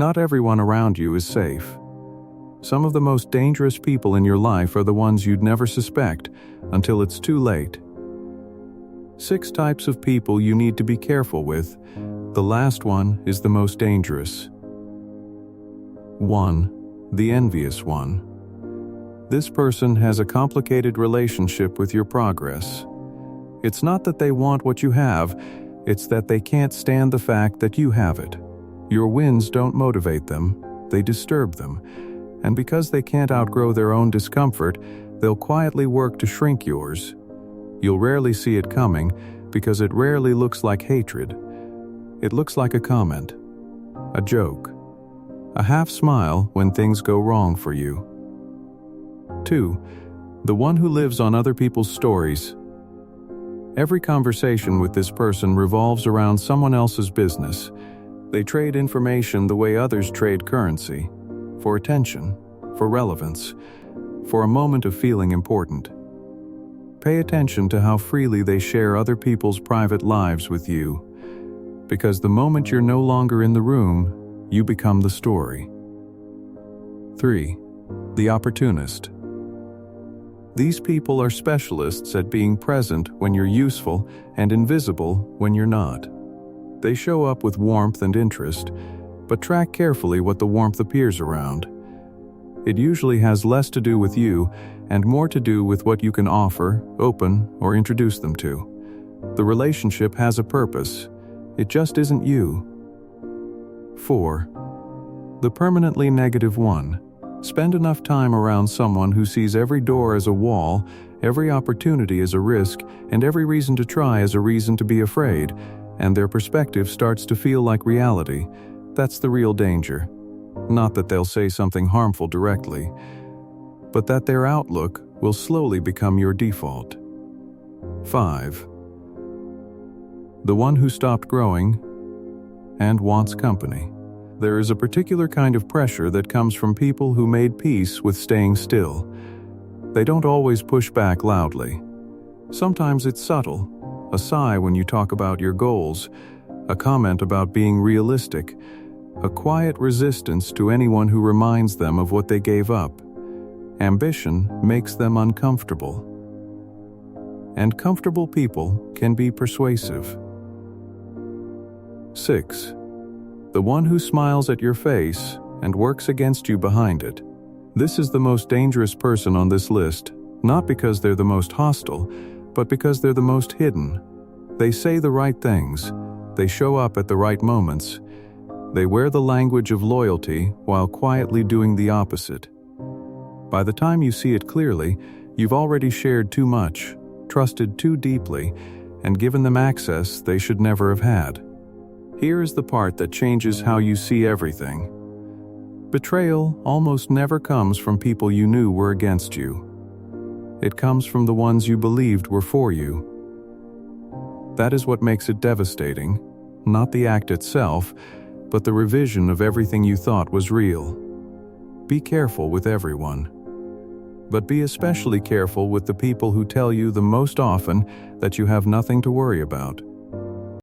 Not everyone around you is safe. Some of the most dangerous people in your life are the ones you'd never suspect until it's too late. 6 types of people you need to be careful with. The last one is the most dangerous. 1. The envious one. This person has a complicated relationship with your progress. It's not that they want what you have, it's that they can't stand the fact that you have it. Your wins don't motivate them, they disturb them. And because they can't outgrow their own discomfort, they'll quietly work to shrink yours. You'll rarely see it coming because it rarely looks like hatred. It looks like a comment, a joke, a half smile when things go wrong for you. 2. The one who lives on other people's stories. Every conversation with this person revolves around someone else's business. They trade information the way others trade currency. For attention, for relevance, for a moment of feeling important. Pay attention to how freely they share other people's private lives with you, because the moment you're no longer in the room, you become the story. 3. The opportunist. These people are specialists at being present when you're useful and invisible when you're not. They show up with warmth and interest, but track carefully what the warmth appears around. It usually has less to do with you and more to do with what you can offer, open, or introduce them to. The relationship has a purpose. It just isn't you. 4. The permanently negative one. Spend enough time around someone who sees every door as a wall, every opportunity as a risk, and every reason to try as a reason to be afraid, and their perspective starts to feel like reality. That's the real danger. Not that they'll say something harmful directly, but that their outlook will slowly become your default. 5. The one who stopped growing and wants company. There is a particular kind of pressure that comes from people who made peace with staying still. They don't always push back loudly. Sometimes it's subtle, a sigh when you talk about your goals, a comment about being realistic, a quiet resistance to anyone who reminds them of what they gave up. Ambition makes them uncomfortable. And comfortable people can be persuasive. 6. The one who smiles at your face and works against you behind it. This is the most dangerous person on this list, not because they're the most hostile, but because they're the most hidden. They say the right things. They show up at the right moments. They wear the language of loyalty while quietly doing the opposite. By the time you see it clearly, you've already shared too much, trusted too deeply, and given them access they should never have had. Here is the part that changes how you see everything. Betrayal almost never comes from people you knew were against you. It comes from the ones you believed were for you. That is what makes it devastating, not the act itself, but the revision of everything you thought was real. Be careful with everyone. But be especially careful with the people who tell you the most often that you have nothing to worry about.